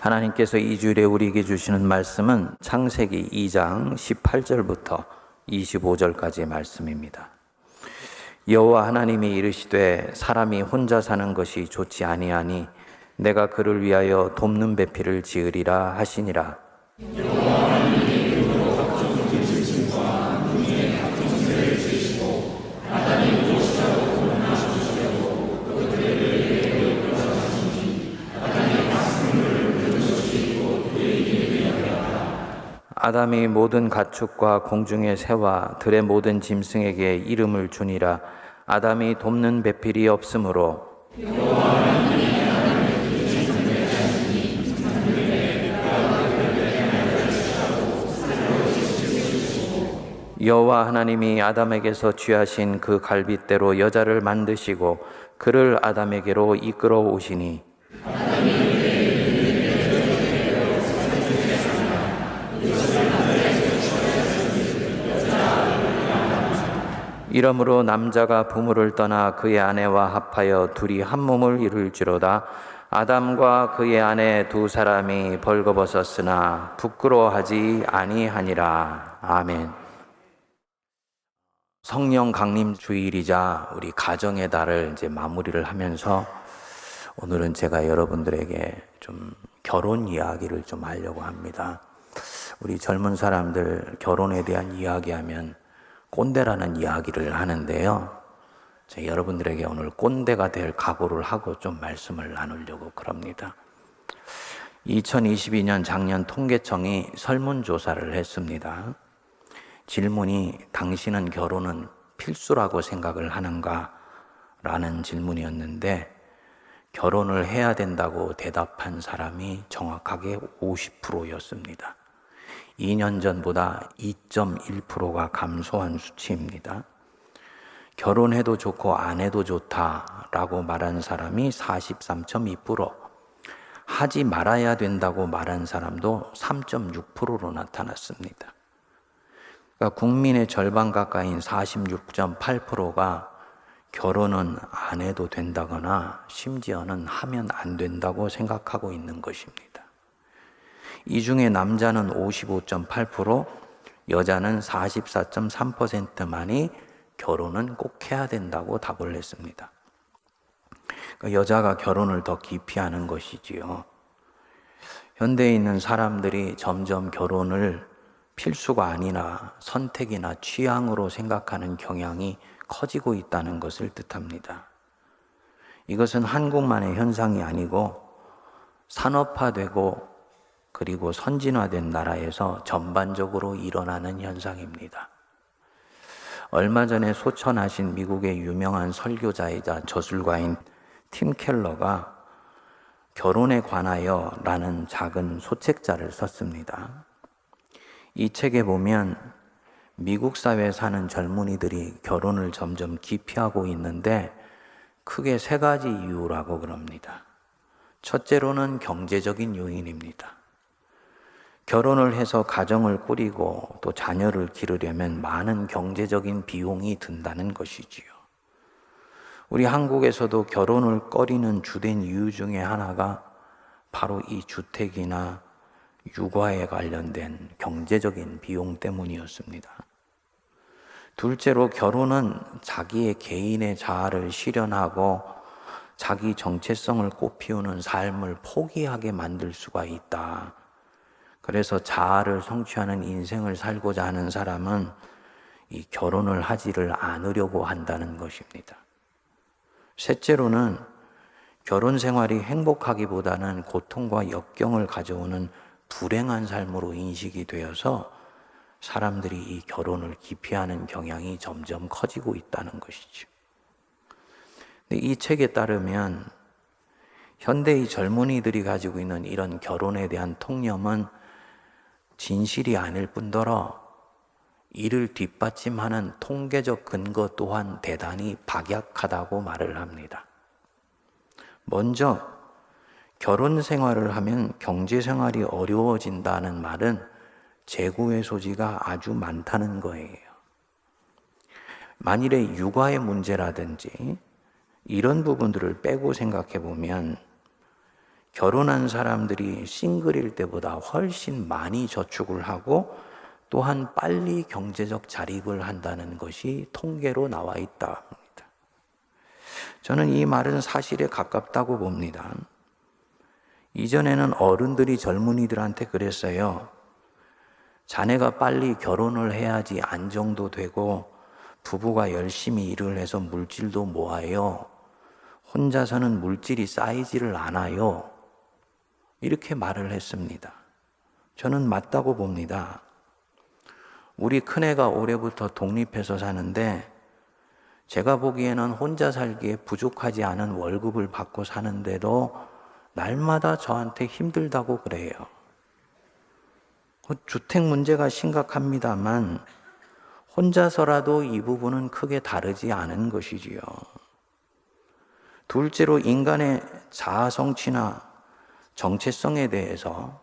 하나님께서 이 주일에 우리에게 주시는 말씀은 창세기 2장 18절부터 25절까지의 말씀입니다. 여호와 하나님이 이르시되 사람이 혼자 사는 것이 좋지 아니하니 내가 그를 위하여 돕는 배필을 지으리라 하시니라. 여호와 하나님이 그로 각종 짐승과 눈의 각종 새를 지으시고 아담이 무엇이라고 고민하시려고 그들을 이끌어가시니 아담이 가슴을 긁으시고 그에게 아담이 모든 가축과 공중의 새와 들의 모든 짐승에게 이름을 주니라. 아담이 돕는 배필이 없으므로 여호와 하나님이 아담에게서 취하신 그 갈빗대로 여자를 만드시고 그를 아담에게로 이끌어 오시니 이러므로 남자가 부모를 떠나 그의 아내와 합하여 둘이 한 몸을 이룰지로다. 아담과 그의 아내 두 사람이 벌거벗었으나 부끄러워하지 아니하니라. 아멘. 성령 강림 주일이자 우리 가정의 달을 이제 마무리를 하면서 오늘은 제가 여러분들에게 좀 결혼 이야기를 좀 하려고 합니다. 우리 젊은 사람들 결혼에 대한 이야기하면 꼰대라는 이야기를 하는데요. 제가 여러분들에게 오늘 꼰대가 될 각오를 하고 좀 말씀을 나누려고 그럽니다. 2022년 작년 통계청이 설문조사를 했습니다. 질문이 당신은 결혼은 필수라고 생각을 하는가? 라는 질문이었는데 결혼을 해야 된다고 대답한 사람이 정확하게 50%였습니다. 2년 전보다 2.1%가 감소한 수치입니다. 결혼해도 좋고 안 해도 좋다라고 말한 사람이 43.2%, 하지 말아야 된다고 말한 사람도 3.6%로 나타났습니다. 그러니까 국민의 절반 가까이인 46.8%가 결혼은 안 해도 된다거나 심지어는 하면 안 된다고 생각하고 있는 것입니다. 이 중에 남자는 55.8%, 여자는 44.3%만이 결혼은 꼭 해야 된다고 답을 했습니다. 그러니까 여자가 결혼을 더 기피하는 것이지요. 현대에 있는 사람들이 점점 결혼을 필수가 아니라 선택이나 취향으로 생각하는 경향이 커지고 있다는 것을 뜻합니다. 이것은 한국만의 현상이 아니고 산업화되고 그리고 선진화된 나라에서 전반적으로 일어나는 현상입니다. 얼마 전에 소천하신 미국의 유명한 설교자이자 저술가인 팀 켈러가 결혼에 관하여 라는 작은 소책자를 썼습니다. 이 책에 보면 미국 사회에 사는 젊은이들이 결혼을 점점 기피하고 있는데 크게 세 가지 이유라고 그럽니다. 첫째로는 경제적인 요인입니다. 결혼을 해서 가정을 꾸리고 또 자녀를 기르려면 많은 경제적인 비용이 든다는 것이지요. 우리 한국에서도 결혼을 꺼리는 주된 이유 중에 하나가 바로 이 주택이나 육아에 관련된 경제적인 비용 때문이었습니다. 둘째로 결혼은 자기의 개인의 자아를 실현하고 자기 정체성을 꽃피우는 삶을 포기하게 만들 수가 있다. 그래서 자아를 성취하는 인생을 살고자 하는 사람은 이 결혼을 하지를 않으려고 한다는 것입니다. 셋째로는 결혼 생활이 행복하기보다는 고통과 역경을 가져오는 불행한 삶으로 인식이 되어서 사람들이 이 결혼을 기피하는 경향이 점점 커지고 있다는 것이죠. 근데 이 책에 따르면 현대의 젊은이들이 가지고 있는 이런 결혼에 대한 통념은 진실이 아닐 뿐더러 이를 뒷받침하는 통계적 근거 또한 대단히 박약하다고 말을 합니다. 먼저 결혼 생활을 하면 경제 생활이 어려워진다는 말은 재고의 소지가 아주 많다는 거예요. 만일에 육아의 문제라든지 이런 부분들을 빼고 생각해 보면 결혼한 사람들이 싱글일 때보다 훨씬 많이 저축을 하고 또한 빨리 경제적 자립을 한다는 것이 통계로 나와 있다 합니다. 저는 이 말은 사실에 가깝다고 봅니다. 이전에는 어른들이 젊은이들한테 그랬어요. 자네가 빨리 결혼을 해야지 안정도 되고 부부가 열심히 일을 해서 물질도 모아요. 혼자서는 물질이 쌓이지를 않아요. 이렇게 말을 했습니다. 저는 맞다고 봅니다. 우리 큰애가 올해부터 독립해서 사는데 제가 보기에는 혼자 살기에 부족하지 않은 월급을 받고 사는데도 날마다 저한테 힘들다고 그래요. 주택 문제가 심각합니다만 혼자서라도 이 부분은 크게 다르지 않은 것이지요. 둘째로 인간의 자아 성취나 정체성에 대해서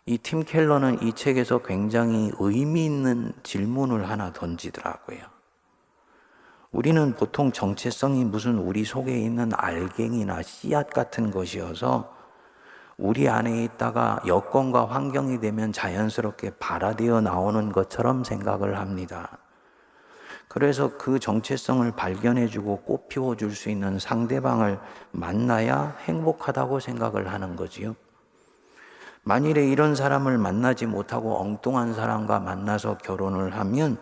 이 팀 켈러는 이 책에서 굉장히 의미 있는 질문을 하나 던지더라고요. 우리는 보통 정체성이 무슨 우리 속에 있는 알갱이나 씨앗 같은 것이어서 우리 안에 있다가 여건과 환경이 되면 자연스럽게 발화되어 나오는 것처럼 생각을 합니다. 그래서 그 정체성을 발견해주고 꽃 피워줄 수 있는 상대방을 만나야 행복하다고 생각을 하는 거지요. 만일에 이런 사람을 만나지 못하고 엉뚱한 사람과 만나서 결혼을 하면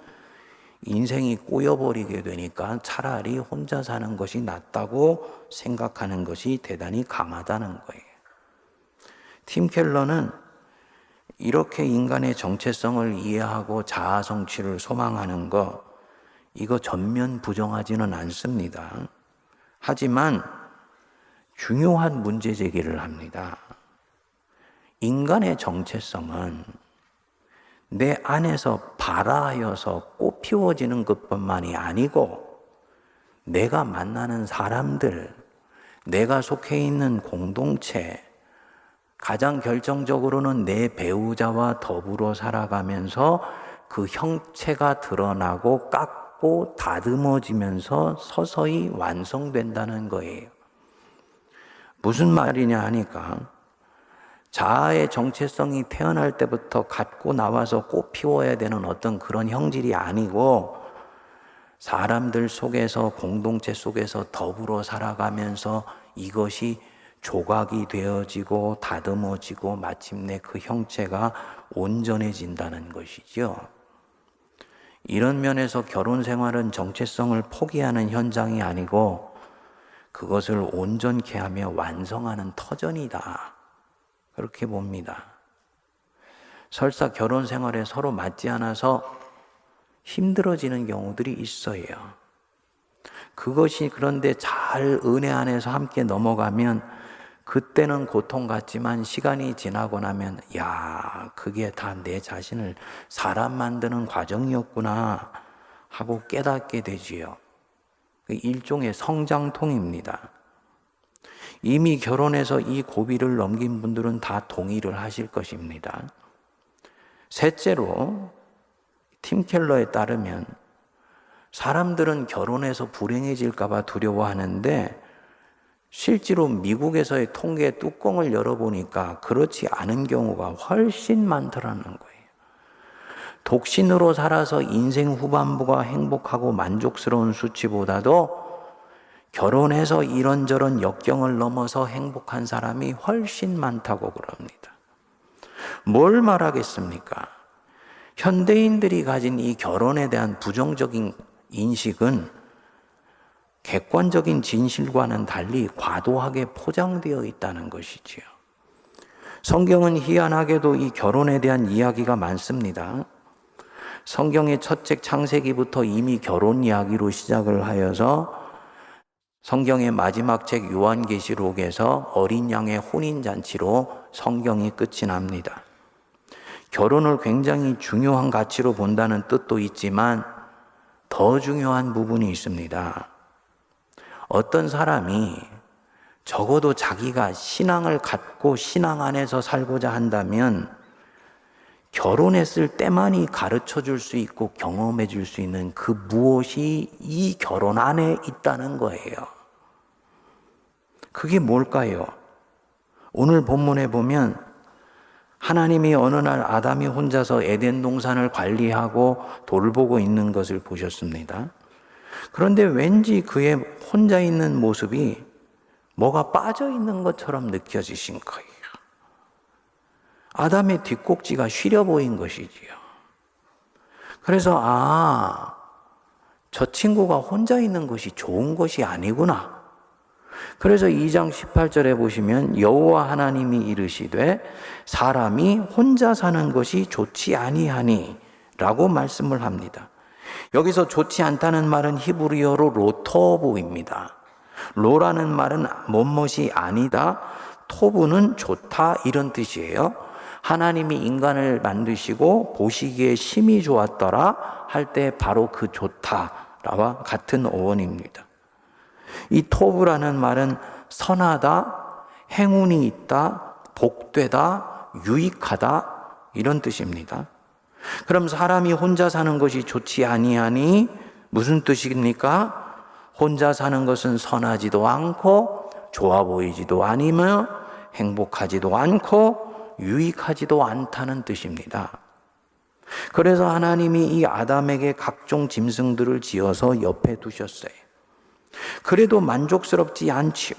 인생이 꼬여버리게 되니까 차라리 혼자 사는 것이 낫다고 생각하는 것이 대단히 강하다는 거예요. 팀 켈러는 이렇게 인간의 정체성을 이해하고 자아 성취를 소망하는 거, 이거 전면 부정하지는 않습니다. 하지만 중요한 문제 제기를 합니다. 인간의 정체성은 내 안에서 발화하여서 꽃 피워지는 것뿐만이 아니고 내가 만나는 사람들, 내가 속해 있는 공동체, 가장 결정적으로는 내 배우자와 더불어 살아가면서 그 형체가 드러나고 깎고 다듬어지면서 서서히 완성된다는 거예요. 무슨 말이냐 하니까 자아의 정체성이 태어날 때부터 갖고 나와서 꽃 피워야 되는 어떤 그런 형질이 아니고 사람들 속에서 공동체 속에서 더불어 살아가면서 이것이 조각이 되어지고 다듬어지고 마침내 그 형체가 온전해진다는 것이죠. 이런 면에서 결혼 생활은 정체성을 포기하는 현장이 아니고 그것을 온전케 하며 완성하는 터전이다. 그렇게 봅니다. 설사 결혼 생활에 서로 맞지 않아서 힘들어지는 경우들이 있어요. 그것이 그런데 잘 은혜 안에서 함께 넘어가면 그때는 고통 같지만 시간이 지나고 나면 그게 다 내 자신을 사람 만드는 과정이었구나 하고 깨닫게 되지요. 일종의 성장통입니다. 이미 결혼해서 이 고비를 넘긴 분들은 다 동의를 하실 것입니다. 셋째로 팀 켈러에 따르면 사람들은 결혼해서 불행해질까 봐 두려워하는데 실제로 미국에서의 통계 뚜껑을 열어보니까 그렇지 않은 경우가 훨씬 많더라는 거예요. 독신으로 살아서 인생 후반부가 행복하고 만족스러운 수치보다도 결혼해서 이런저런 역경을 넘어서 행복한 사람이 훨씬 많다고 그럽니다. 뭘 말하겠습니까? 현대인들이 가진 이 결혼에 대한 부정적인 인식은 객관적인 진실과는 달리 과도하게 포장되어 있다는 것이지요. 성경은 희한하게도 이 결혼에 대한 이야기가 많습니다. 성경의 첫 책 창세기부터 이미 결혼 이야기로 시작을 하여서 성경의 마지막 책 요한계시록에서 어린 양의 혼인잔치로 성경이 끝이 납니다. 결혼을 굉장히 중요한 가치로 본다는 뜻도 있지만 더 중요한 부분이 있습니다. 어떤 사람이 적어도 자기가 신앙을 갖고 신앙 안에서 살고자 한다면 결혼했을 때만이 가르쳐 줄 수 있고 경험해 줄 수 있는 그 무엇이 이 결혼 안에 있다는 거예요. 그게 뭘까요? 오늘 본문에 보면 하나님이 어느 날 아담이 혼자서 에덴 동산을 관리하고 돌보고 있는 것을 보셨습니다. 그런데 왠지 그의 혼자 있는 모습이 뭐가 빠져 있는 것처럼 느껴지신 거예요. 아담의 뒷꼭지가 시려 보인 것이지요. 그래서 저 친구가 혼자 있는 것이 좋은 것이 아니구나. 그래서 2장 18절에 보시면 여호와 하나님이 이르시되 사람이 혼자 사는 것이 좋지 아니하니 라고 말씀을 합니다. 여기서 좋지 않다는 말은 히브리어로 로토브입니다. 로라는 말은 못못이 아니다, 토브는 좋다 이런 뜻이에요. 하나님이 인간을 만드시고 보시기에 심히 좋았더라 할 때 바로 그 좋다와 같은 어원입니다. 이 토브라는 말은 선하다, 행운이 있다, 복되다, 유익하다 이런 뜻입니다. 그럼 사람이 혼자 사는 것이 좋지 아니하니 무슨 뜻입니까? 혼자 사는 것은 선하지도 않고 좋아 보이지도 아니며 행복하지도 않고 유익하지도 않다는 뜻입니다. 그래서 하나님이 이 아담에게 각종 짐승들을 지어서 옆에 두셨어요. 그래도 만족스럽지 않지요.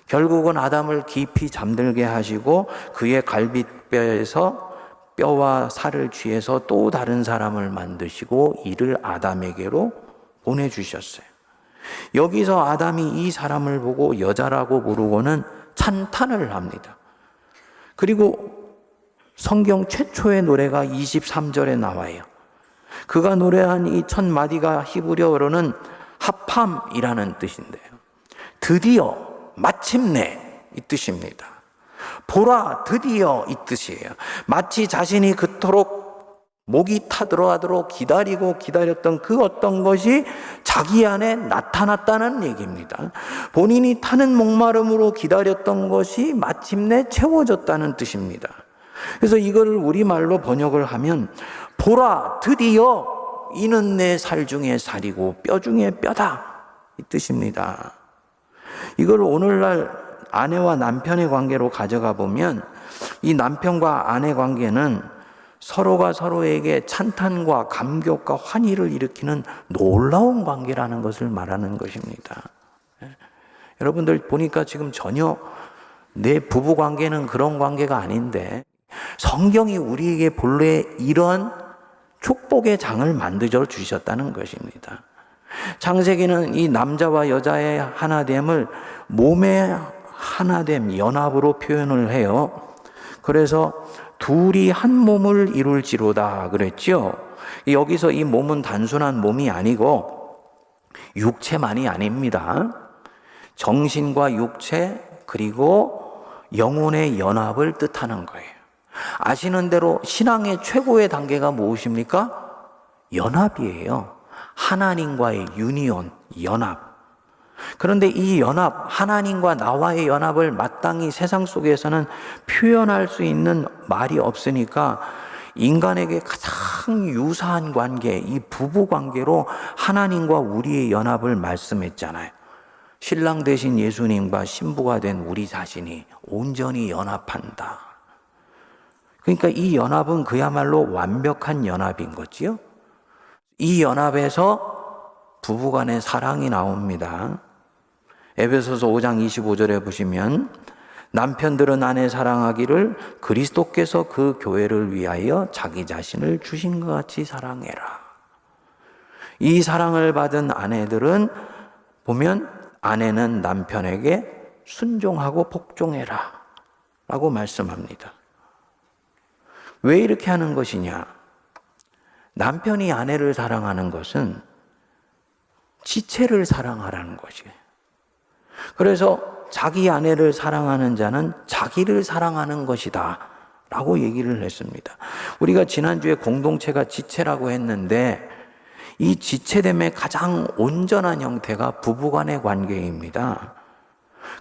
결국은 아담을 깊이 잠들게 하시고 그의 갈빗뼈에서 뼈와 살을 취해서 또 다른 사람을 만드시고 이를 아담에게로 보내주셨어요. 여기서 아담이 이 사람을 보고 여자라고 부르고는 찬탄을 합니다. 그리고 성경 최초의 노래가 23절에 나와요. 그가 노래한 이 첫 마디가 히브리어로는 하팜이라는 뜻인데요. 드디어, 마침내 이 뜻입니다. 보라, 드디어 이 뜻이에요. 마치 자신이 그토록 목이 타들어가도록 기다렸던 그 어떤 것이 자기 안에 나타났다는 얘기입니다. 본인이 타는 목마름으로 기다렸던 것이 마침내 채워졌다는 뜻입니다. 그래서 이걸 우리말로 번역을 하면 보라, 드디어 이는 내 살 중에 살이고 뼈 중에 뼈다 이 뜻입니다. 이걸 오늘날 아내와 남편의 관계로 가져가 보면 이 남편과 아내 관계는 서로가 서로에게 찬탄과 감격과 환희를 일으키는 놀라운 관계라는 것을 말하는 것입니다. 여러분들 보니까 지금 전혀 내 부부 관계는 그런 관계가 아닌데 성경이 우리에게 본래 이런 축복의 장을 만들어 주셨다는 것입니다. 창세기는 이 남자와 여자의 하나됨을 몸의 하나됨, 연합으로 표현을 해요. 그래서 둘이 한 몸을 이룰지로다 그랬죠. 여기서 이 몸은 단순한 몸이 아니고 육체만이 아닙니다. 정신과 육체 그리고 영혼의 연합을 뜻하는 거예요. 아시는 대로 신앙의 최고의 단계가 무엇입니까? 연합이에요. 하나님과의 유니온, 연합. 그런데 이 연합, 하나님과 나와의 연합을 마땅히 세상 속에서는 표현할 수 있는 말이 없으니까 인간에게 가장 유사한 관계, 이 부부 관계로 하나님과 우리의 연합을 말씀했잖아요. 신랑 되신 예수님과 신부가 된 우리 자신이 온전히 연합한다. 그러니까 이 연합은 그야말로 완벽한 연합인 거지요. 이 연합에서 부부간의 사랑이 나옵니다. 에베소서 5장 25절에 보시면 남편들은 아내 사랑하기를 그리스도께서 그 교회를 위하여 자기 자신을 주신 것 같이 사랑해라. 이 사랑을 받은 아내들은 보면 아내는 남편에게 순종하고 복종해라 라고 말씀합니다. 왜 이렇게 하는 것이냐? 남편이 아내를 사랑하는 것은 지체를 사랑하라는 것이에요. 그래서 자기 아내를 사랑하는 자는 자기를 사랑하는 것이다 라고 얘기를 했습니다. 우리가 지난주에 공동체가 지체라고 했는데 이 지체됨의 가장 온전한 형태가 부부간의 관계입니다.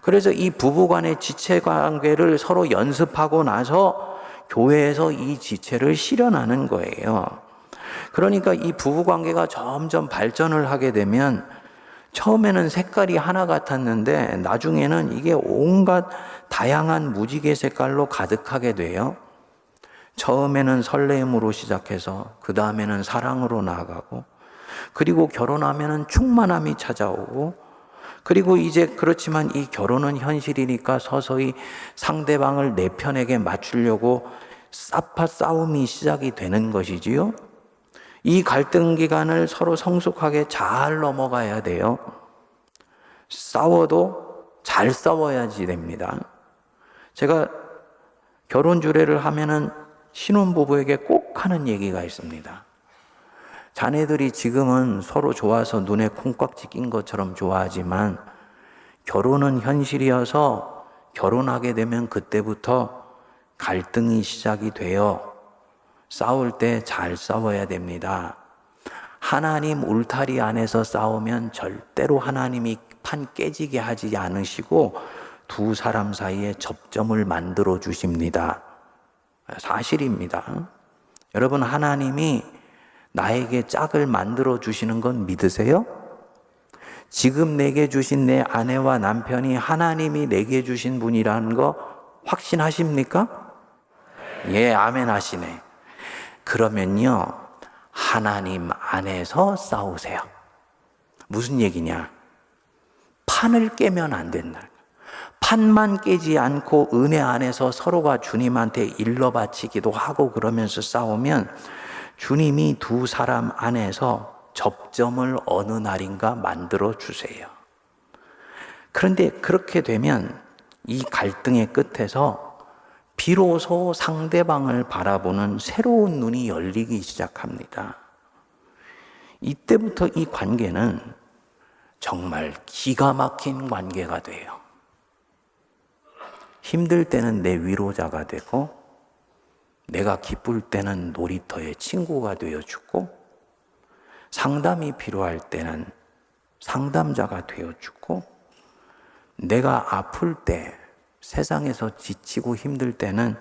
그래서 이 부부간의 지체 관계를 서로 연습하고 나서 교회에서 이 지체를 실현하는 거예요. 그러니까 이 부부관계가 점점 발전을 하게 되면 처음에는 색깔이 하나 같았는데 나중에는 이게 온갖 다양한 무지개 색깔로 가득하게 돼요. 처음에는 설렘으로 시작해서 그 다음에는 사랑으로 나아가고, 그리고 결혼하면은 충만함이 찾아오고, 그리고 이제 그렇지만 이 결혼은 현실이니까 서서히 상대방을 내 편에게 맞추려고 싸움이 시작이 되는 것이지요. 이 갈등 기간을 서로 성숙하게 잘 넘어가야 돼요. 싸워도 잘 싸워야지 됩니다. 제가 결혼 주례를 하면은 신혼부부에게 꼭 하는 얘기가 있습니다. 자네들이 지금은 서로 좋아서 눈에 콩깍지 낀 것처럼 좋아하지만 결혼은 현실이어서 결혼하게 되면 그때부터 갈등이 시작이 돼요. 싸울 때 잘 싸워야 됩니다. 하나님 울타리 안에서 싸우면 절대로 하나님이 판 깨지게 하지 않으시고 두 사람 사이에 접점을 만들어 주십니다. 사실입니다. 여러분, 하나님이 나에게 짝을 만들어 주시는 건 믿으세요? 지금 내게 주신 내 아내와 남편이 하나님이 내게 주신 분이라는 거 확신하십니까? 예, 아멘 하시네. 그러면요, 하나님 안에서 싸우세요. 무슨 얘기냐? 판을 깨면 안 된다. 판만 깨지 않고 은혜 안에서 서로가 주님한테 일러 바치기도 하고 그러면서 싸우면 주님이 두 사람 안에서 접점을 어느 날인가 만들어 주세요. 그런데 그렇게 되면 이 갈등의 끝에서 비로소 상대방을 바라보는 새로운 눈이 열리기 시작합니다. 이때부터 이 관계는 정말 기가 막힌 관계가 돼요. 힘들 때는 내 위로자가 되고, 내가 기쁠 때는 놀이터의 친구가 되어주고, 상담이 필요할 때는 상담자가 되어주고, 내가 아플 때, 세상에서 지치고 힘들 때는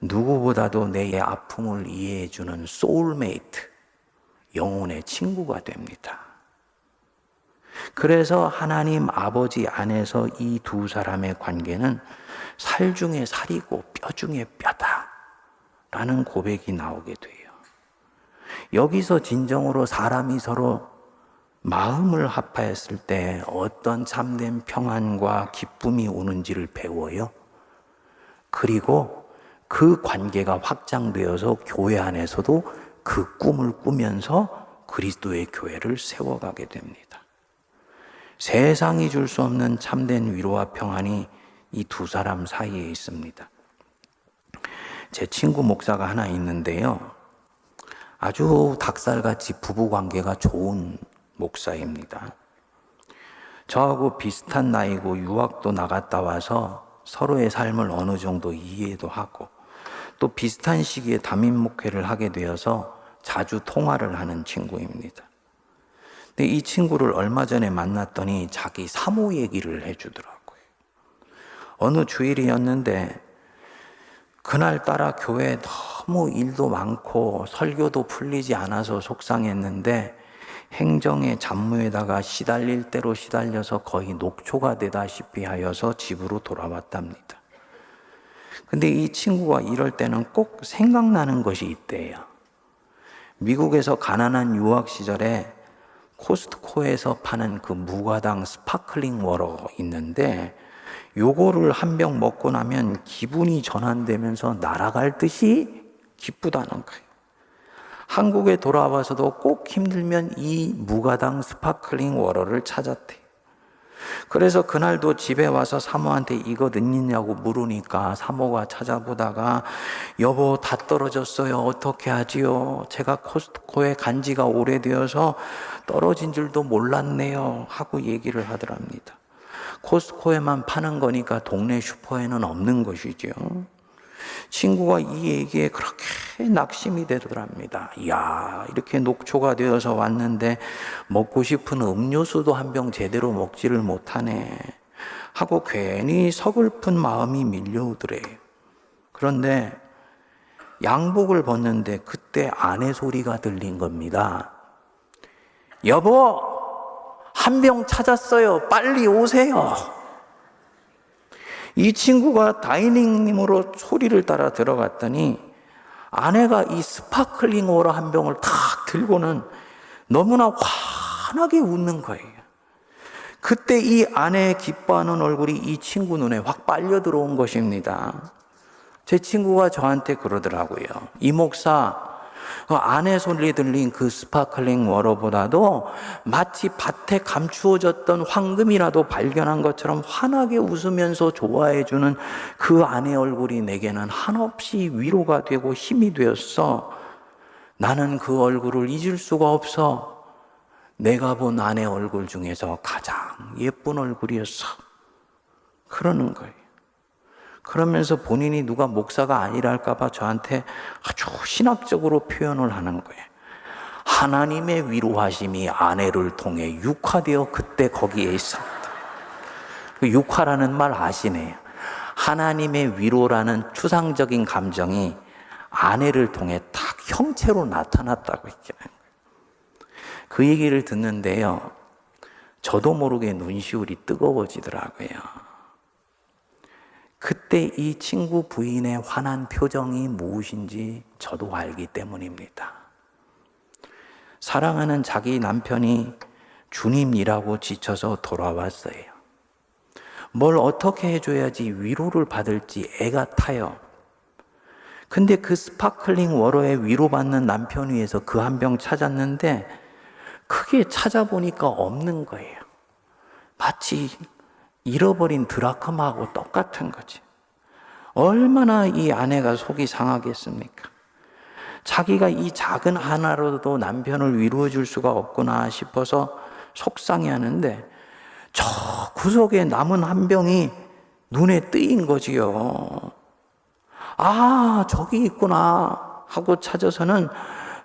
누구보다도 내 아픔을 이해해주는 소울메이트, 영혼의 친구가 됩니다. 그래서 하나님 아버지 안에서 이 두 사람의 관계는 살 중에 살이고 뼈 중에 뼈다 라는 고백이 나오게 돼요. 여기서 진정으로 사람이 서로 마음을 합하였을 때 어떤 참된 평안과 기쁨이 오는지를 배워요. 그리고 그 관계가 확장되어서 교회 안에서도 그 꿈을 꾸면서 그리스도의 교회를 세워가게 됩니다. 세상이 줄 수 없는 참된 위로와 평안이 이 두 사람 사이에 있습니다. 제 친구 목사가 하나 있는데요, 아주 닭살같이 부부관계가 좋은 목사입니다. 저하고 비슷한 나이고 유학도 나갔다 와서 서로의 삶을 어느 정도 이해도 하고, 또 비슷한 시기에 담임 목회를 하게 되어서 자주 통화를 하는 친구입니다. 근데 이 친구를 얼마 전에 만났더니 자기 사모 얘기를 해주더라고요. 어느 주일이었는데 그날따라 교회에 너무 일도 많고 설교도 풀리지 않아서 속상했는데 행정의 잡무에다가 시달릴 대로 시달려서 거의 녹초가 되다시피 하여서 집으로 돌아왔답니다. 근데 이 친구가 이럴 때는 꼭 생각나는 것이 있대요. 미국에서 가난한 유학 시절에 코스트코에서 파는 그 무가당 스파클링 워터 있는데 요거를 한 병 먹고 나면 기분이 전환되면서 날아갈 듯이 기쁘다는 거예요. 한국에 돌아와서도 꼭 힘들면 이 무가당 스파클링 워터를 찾았대요. 그래서 그날도 집에 와서 사모한테 이거 있냐고 물으니까 사모가 찾아보다가 여보 다 떨어졌어요. 어떻게 하지요? 제가 코스트코에 간 지가 오래되어서 떨어진 줄도 몰랐네요 하고 얘기를 하더랍니다. 코스트코에만 파는 거니까 동네 슈퍼에는 없는 것이죠. 친구가 이 얘기에 그렇게 낙심이 되더랍니다. 이야, 이렇게 녹초가 되어서 왔는데 먹고 싶은 음료수도 한 병 제대로 먹지를 못하네 하고 괜히 서글픈 마음이 밀려오더래요. 그런데 양복을 벗는데 그때 아내 소리가 들린 겁니다. 여보, 한 병 찾았어요. 빨리 오세요. 이 친구가 다이닝룸으로 소리를 따라 들어갔더니 아내가 이 스파클링 워터 한 병을 탁 들고는 너무나 환하게 웃는 거예요. 그때 이 아내의 기뻐하는 얼굴이 이 친구 눈에 확 빨려 들어온 것입니다. 제 친구가 저한테 그러더라고요. 이 목사, 그 아내 소리 들린 그 스파클링 워터보다도 마치 밭에 감추어졌던 황금이라도 발견한 것처럼 환하게 웃으면서 좋아해주는 그 아내 얼굴이 내게는 한없이 위로가 되고 힘이 되었어. 나는 그 얼굴을 잊을 수가 없어. 내가 본 아내 얼굴 중에서 가장 예쁜 얼굴이었어. 그러는 거예요. 그러면서 본인이 누가 목사가 아니랄까 봐 저한테 아주 신학적으로 표현을 하는 거예요. 하나님의 위로하심이 아내를 통해 육화되어 그때 거기에 있습니다. 그 육화라는 말 아시네요. 하나님의 위로라는 추상적인 감정이 아내를 통해 딱 형체로 나타났다고 했잖아요. 그 얘기를 듣는데요, 저도 모르게 눈시울이 뜨거워지더라고요. 그때 이 친구 부인의 환한 표정이 무엇인지 저도 알기 때문입니다. 사랑하는 자기 남편이 주님 일하고 지쳐서 돌아왔어요. 뭘 어떻게 해줘야지 위로를 받을지 애가 타요. 근데 그 스파클링 워터에 위로받는 남편 위해서 그 한 병 찾았는데 크게 찾아보니까 없는 거예요. 마치 잃어버린 드라크마하고 똑같은 거지. 얼마나 이 아내가 속이 상하겠습니까? 자기가 이 작은 하나로도 남편을 위로해 줄 수가 없구나 싶어서 속상해하는데 저 구석에 남은 한 병이 눈에 띄인 거지요. 아, 저기 있구나 하고 찾아서는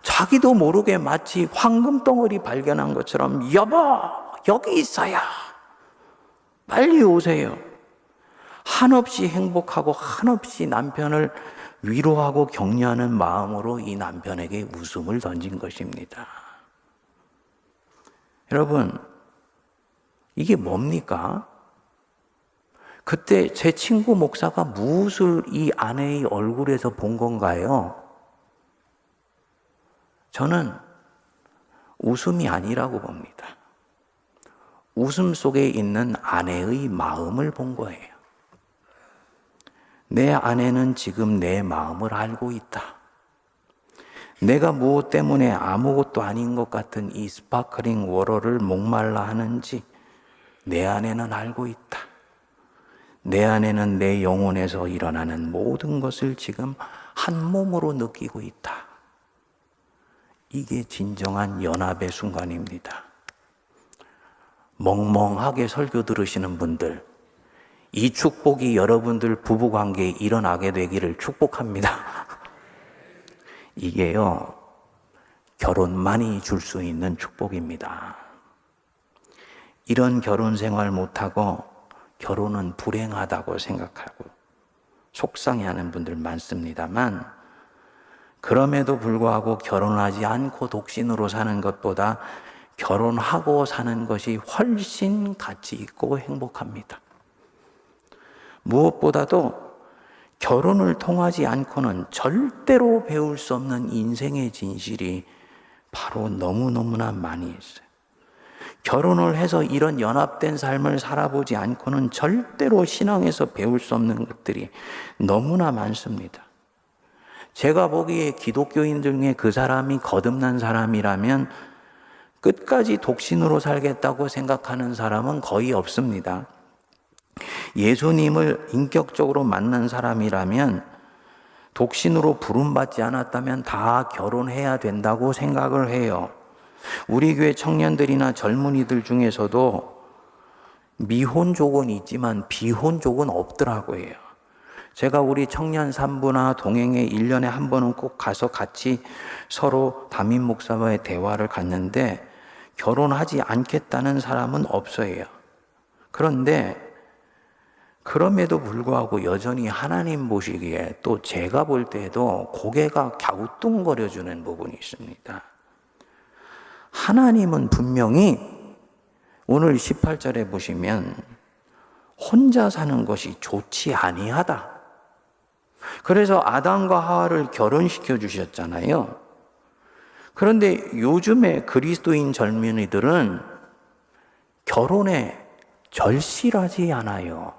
자기도 모르게 마치 황금덩어리 발견한 것처럼 여보, 여기 있어요. 빨리 오세요. 한없이 행복하고 한없이 남편을 위로하고 격려하는 마음으로 이 남편에게 웃음을 던진 것입니다. 여러분, 이게 뭡니까? 그때 제 친구 목사가 무엇을 이 아내의 얼굴에서 본 건가요? 저는 웃음이 아니라고 봅니다. 웃음 속에 있는 아내의 마음을 본 거예요. 내 아내는 지금 내 마음을 알고 있다. 내가 무엇 때문에 아무것도 아닌 것 같은 이 스파클링 워터를 목말라 하는지 내 아내는 알고 있다. 내 아내는 내 영혼에서 일어나는 모든 것을 지금 한 몸으로 느끼고 있다. 이게 진정한 연합의 순간입니다. 멍멍하게 설교 들으시는 분들, 이 축복이 여러분들 부부관계에 일어나게 되기를 축복합니다. 이게요, 결혼만이 줄 수 있는 축복입니다. 이런 결혼 생활 못하고 결혼은 불행하다고 생각하고 속상해하는 분들 많습니다만, 그럼에도 불구하고 결혼하지 않고 독신으로 사는 것보다 결혼하고 사는 것이 훨씬 가치 있고 행복합니다. 무엇보다도 결혼을 통하지 않고는 절대로 배울 수 없는 인생의 진실이 바로 너무너무나 많이 있어요. 결혼을 해서 이런 연합된 삶을 살아보지 않고는 절대로 신앙에서 배울 수 없는 것들이 너무나 많습니다. 제가 보기에 기독교인들 중에 그 사람이 거듭난 사람이라면 끝까지 독신으로 살겠다고 생각하는 사람은 거의 없습니다. 예수님을 인격적으로 만난 사람이라면 독신으로 부름받지 않았다면 다 결혼해야 된다고 생각을 해요. 우리 교회 청년들이나 젊은이들 중에서도 미혼족은 있지만 비혼족은 없더라고요. 제가 우리 청년 산부나 동행에 1년에 한 번은 꼭 가서 같이 서로 담임 목사와의 대화를 갖는데 결혼하지 않겠다는 사람은 없어요. 그런데 그럼에도 불구하고 여전히 하나님 보시기에 또 제가 볼 때도 고개가 갸우뚱거려주는 부분이 있습니다. 하나님은 분명히 오늘 18절에 보시면 혼자 사는 것이 좋지 아니하다. 그래서 아담과 하와를 결혼시켜 주셨잖아요. 그런데 요즘에 그리스도인 젊은이들은 결혼에 절실하지 않아요.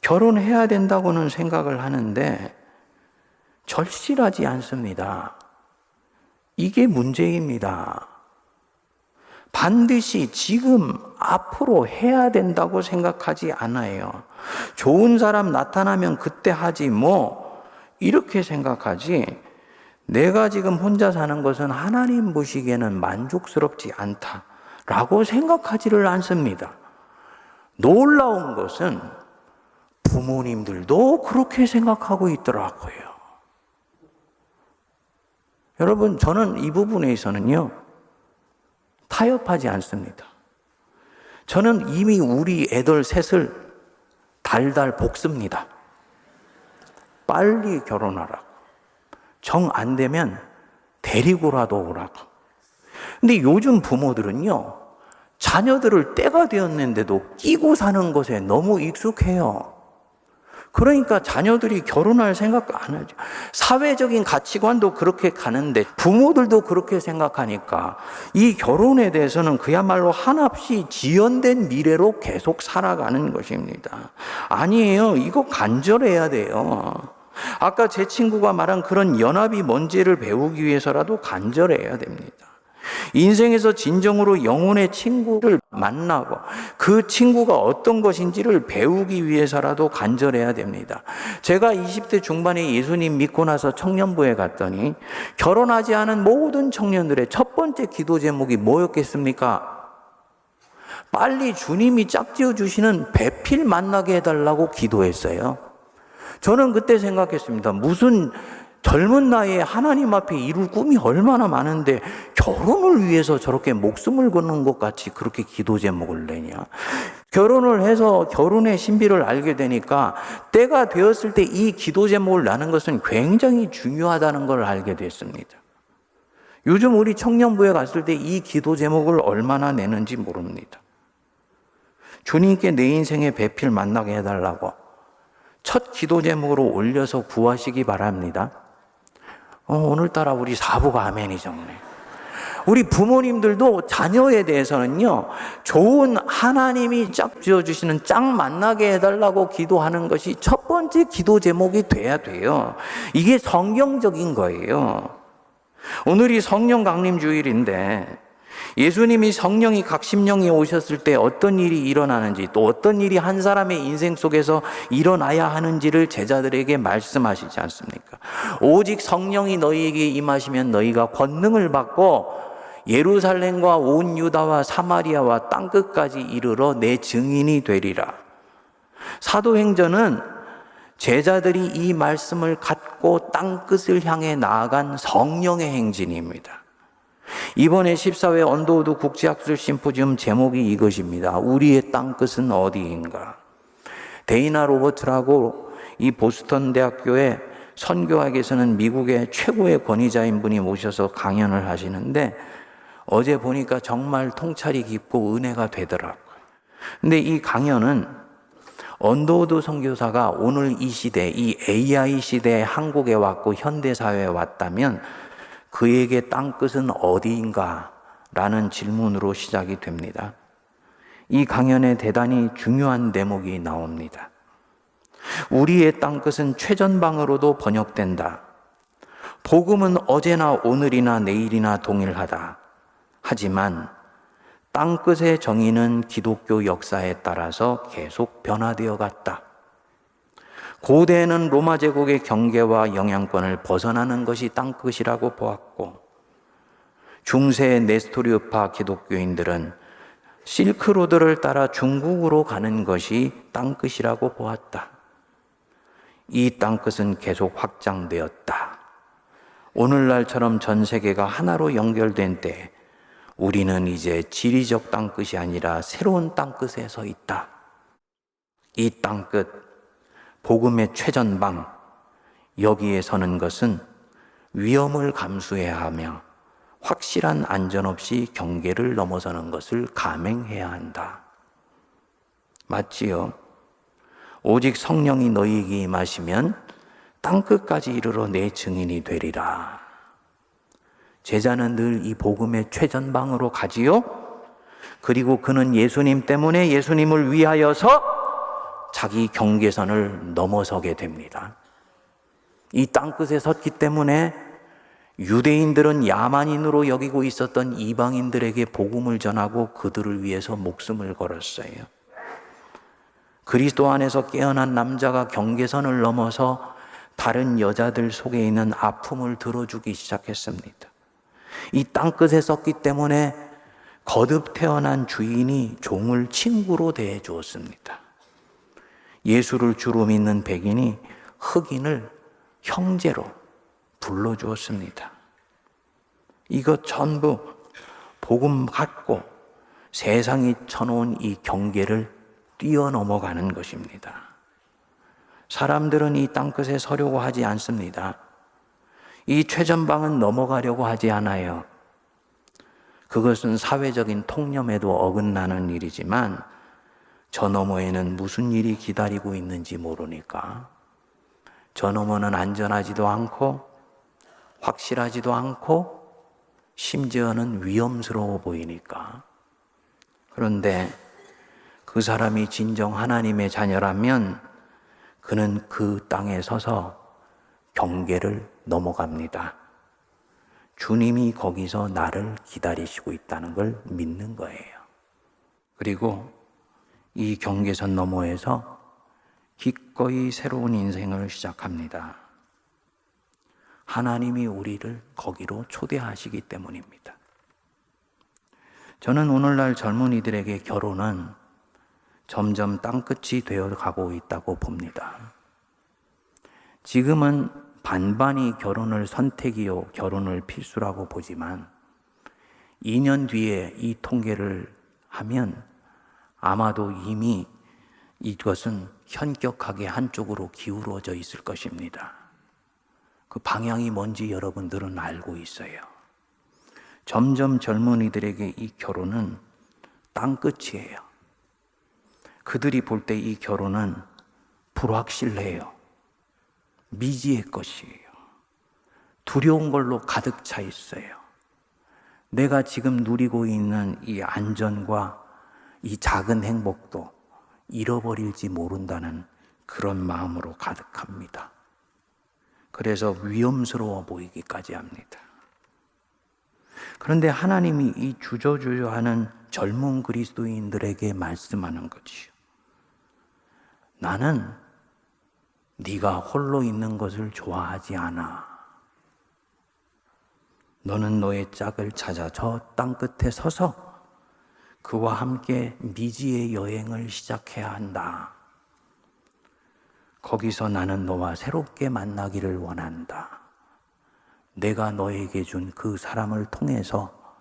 결혼해야 된다고는 생각을 하는데 절실하지 않습니다. 이게 문제입니다. 반드시 지금 앞으로 해야 된다고 생각하지 않아요. 좋은 사람 나타나면 그때 하지 뭐 이렇게 생각하지, 내가 지금 혼자 사는 것은 하나님 보시기에는 만족스럽지 않다라고 생각하지를 않습니다. 놀라운 것은 부모님들도 그렇게 생각하고 있더라고요. 여러분, 저는 이 부분에서는요 타협하지 않습니다. 저는 이미 우리 애들 셋을 달달 볶습니다. 빨리 결혼하라고. 정 안 되면 데리고라도 오라고. 근데 요즘 부모들은요, 자녀들을 때가 되었는데도 끼고 사는 것에 너무 익숙해요. 그러니까 자녀들이 결혼할 생각 안 하죠. 사회적인 가치관도 그렇게 가는데 부모들도 그렇게 생각하니까 이 결혼에 대해서는 그야말로 한없이 지연된 미래로 계속 살아가는 것입니다. 아니에요. 이거 간절해야 돼요. 아까 제 친구가 말한 그런 연합이 뭔지를 배우기 위해서라도 간절해야 됩니다. 인생에서 진정으로 영혼의 친구를 만나고 그 친구가 어떤 것인지를 배우기 위해서라도 간절해야 됩니다. 제가 20대 중반에 예수님 믿고 나서 청년부에 갔더니 결혼하지 않은 모든 청년들의 첫 번째 기도 제목이 뭐였겠습니까? 빨리 주님이 짝지어 주시는 배필 만나게 해달라고 기도했어요. 저는 그때 생각했습니다. 무슨 젊은 나이에 하나님 앞에 이룰 꿈이 얼마나 많은데 결혼을 위해서 저렇게 목숨을 거는 것 같이 그렇게 기도 제목을 내냐. 결혼을 해서 결혼의 신비를 알게 되니까 때가 되었을 때 이 기도 제목을 나는 것은 굉장히 중요하다는 걸 알게 됐습니다. 요즘 우리 청년부에 갔을 때 이 기도 제목을 얼마나 내는지 모릅니다. 주님께 내 인생의 배필 만나게 해달라고 첫 기도 제목으로 올려서 구하시기 바랍니다. 오늘따라 우리 사부가 아멘이 적네. 우리 부모님들도 자녀에 대해서는요, 좋은 하나님이 짝 지어주시는 짝 만나게 해달라고 기도하는 것이 첫 번째 기도 제목이 돼야 돼요. 이게 성경적인 거예요. 오늘이 성령 강림 주일인데 예수님이 성령이 각심령이 오셨을 때 어떤 일이 일어나는지, 또 어떤 일이 한 사람의 인생 속에서 일어나야 하는지를 제자들에게 말씀하시지 않습니까? 오직 성령이 너희에게 임하시면 너희가 권능을 받고 예루살렘과 온 유다와 사마리아와 땅끝까지 이르러 내 증인이 되리라. 사도행전은 제자들이 이 말씀을 갖고 땅끝을 향해 나아간 성령의 행진입니다. 이번에 14회 언더우드 국제학술 심포지움 제목이 이것입니다. 우리의 땅끝은 어디인가? 데이나 로버트라고 이 보스턴 대학교의 선교학에서는 미국의 최고의 권위자인 분이 모셔서 강연을 하시는데 어제 보니까 정말 통찰이 깊고 은혜가 되더라고요. 근데 이 강연은 언더우드 선교사가 오늘 이 시대, 이 AI 시대에 한국에 왔고 현대사회에 왔다면 그에게 땅끝은 어디인가? 라는 질문으로 시작이 됩니다. 이 강연에 대단히 중요한 대목이 나옵니다. 우리의 땅끝은 최전방으로도 번역된다. 복음은 어제나 오늘이나 내일이나 동일하다. 하지만 땅끝의 정의는 기독교 역사에 따라서 계속 변화되어 갔다. 고대에는 로마 제국의 경계와 영향권을 벗어나는 것이 땅끝이라고 보았고, 중세의 네스토리우파 기독교인들은 실크로드를 따라 중국으로 가는 것이 땅끝이라고 보았다. 이 땅끝은 계속 확장되었다. 오늘날처럼 전 세계가 하나로 연결된 때 우리는 이제 지리적 땅끝이 아니라 새로운 땅끝에 서 있다. 이 땅끝, 복음의 최전방, 여기에 서는 것은 위험을 감수해야 하며 확실한 안전 없이 경계를 넘어서는 것을 감행해야 한다. 맞지요? 오직 성령이 너희에게 임하시면 땅끝까지 이르러 내 증인이 되리라. 제자는 늘 이 복음의 최전방으로 가지요. 그리고 그는 예수님 때문에 예수님을 위하여서 자기 경계선을 넘어서게 됩니다. 이 땅끝에 섰기 때문에 유대인들은 야만인으로 여기고 있었던 이방인들에게 복음을 전하고 그들을 위해서 목숨을 걸었어요. 그리스도 안에서 깨어난 남자가 경계선을 넘어서 다른 여자들 속에 있는 아픔을 들어주기 시작했습니다. 이 땅끝에 섰기 때문에 거듭 태어난 주인이 종을 친구로 대해 주었습니다. 예수를 주로 믿는 백인이 흑인을 형제로 불러주었습니다. 이것 전부 복음 갖고 세상이 쳐놓은 이 경계를 뛰어넘어가는 것입니다. 사람들은 이 땅끝에 서려고 하지 않습니다. 이 최전방은 넘어가려고 하지 않아요. 그것은 사회적인 통념에도 어긋나는 일이지만 저 너머에는 무슨 일이 기다리고 있는지 모르니까 저 너머는 안전하지도 않고 확실하지도 않고 심지어는 위험스러워 보이니까. 그런데 그 사람이 진정 하나님의 자녀라면 그는 그 땅에 서서 경계를 넘어갑니다. 주님이 거기서 나를 기다리시고 있다는 걸 믿는 거예요. 그리고 이 경계선 너머에서 기꺼이 새로운 인생을 시작합니다. 하나님이 우리를 거기로 초대하시기 때문입니다. 저는 오늘날 젊은이들에게 결혼은 점점 땅끝이 되어가고 있다고 봅니다. 지금은 반반이 결혼을 선택이요, 결혼을 필수라고 보지만 2년 뒤에 이 통계를 하면 아마도 이미 이것은 현격하게 한쪽으로 기울어져 있을 것입니다. 그 방향이 뭔지 여러분들은 알고 있어요. 점점 젊은이들에게 이 결혼은 땅끝이에요. 그들이 볼 때 이 결혼은 불확실해요. 미지의 것이에요. 두려운 걸로 가득 차 있어요. 내가 지금 누리고 있는 이 안전과 이 작은 행복도 잃어버릴지 모른다는 그런 마음으로 가득합니다. 그래서 위험스러워 보이기까지 합니다. 그런데 하나님이 이 주저주저하는 젊은 그리스도인들에게 말씀하는 거지요. 나는 네가 홀로 있는 것을 좋아하지 않아. 너는 너의 짝을 찾아 저 땅끝에 서서 그와 함께 미지의 여행을 시작해야 한다. 거기서 나는 너와 새롭게 만나기를 원한다. 내가 너에게 준 그 사람을 통해서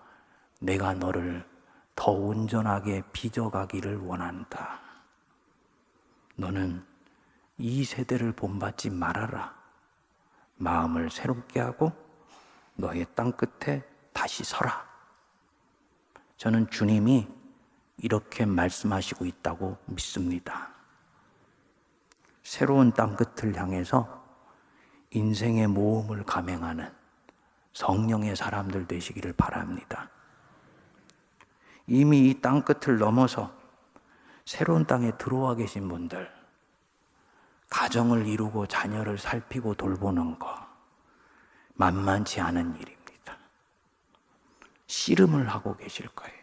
내가 너를 더 온전하게 빚어가기를 원한다. 너는 이 세대를 본받지 말아라. 마음을 새롭게 하고 너의 땅끝에 다시 서라. 저는 주님이 이렇게 말씀하시고 있다고 믿습니다. 새로운 땅끝을 향해서 인생의 모험을 감행하는 성령의 사람들 되시기를 바랍니다. 이미 이 땅끝을 넘어서 새로운 땅에 들어와 계신 분들, 가정을 이루고 자녀를 살피고 돌보는 거 만만치 않은 일입니다. 씨름을 하고 계실 거예요.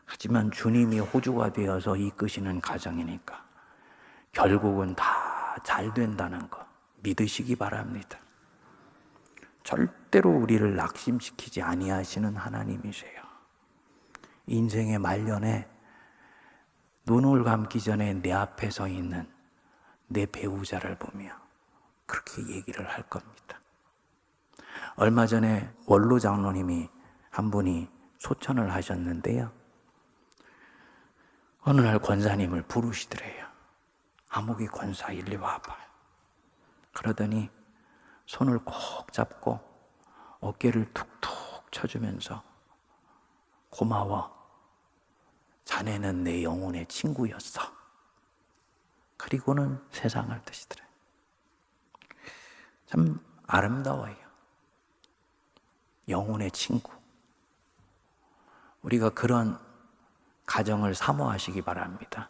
하지만 주님이 호주가 되어서 이끄시는 가정이니까 결국은 다 잘 된다는 거 믿으시기 바랍니다. 절대로 우리를 낙심시키지 아니하시는 하나님이세요. 인생의 말년에 눈을 감기 전에 내 앞에 서 있는 내 배우자를 보며 그렇게 얘기를 할 겁니다. 얼마 전에 원로 장로님이 한 분이 소천을 하셨는데요. 어느 날 권사님을 부르시더래요. 아무개 권사 일리 와봐. 그러더니 손을 꼭 잡고 어깨를 툭툭 쳐주면서 고마워. 자네는 내 영혼의 친구였어. 그리고는 세상을 드시더래. 참 아름다워요. 영혼의 친구. 우리가 그런 가정을 사모하시기 바랍니다.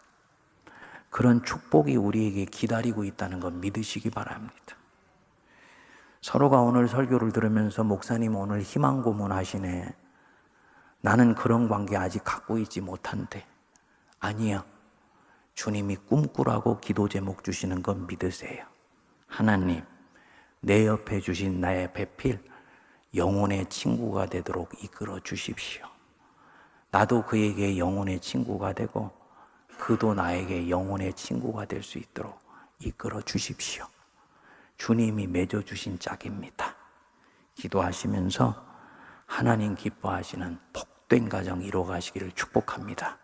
그런 축복이 우리에게 기다리고 있다는 걸 믿으시기 바랍니다. 서로가 오늘 설교를 들으면서 목사님 오늘 희망 고문하시네. 나는 그런 관계 아직 갖고 있지 못한데. 아니요. 주님이 꿈꾸라고 기도 제목 주시는 건 믿으세요. 하나님, 내 옆에 주신 나의 배필, 영혼의 친구가 되도록 이끌어 주십시오. 나도 그에게 영혼의 친구가 되고 그도 나에게 영혼의 친구가 될 수 있도록 이끌어 주십시오. 주님이 맺어주신 짝입니다. 기도하시면서 하나님 기뻐하시는 복된 가정 이루어가시기를 축복합니다.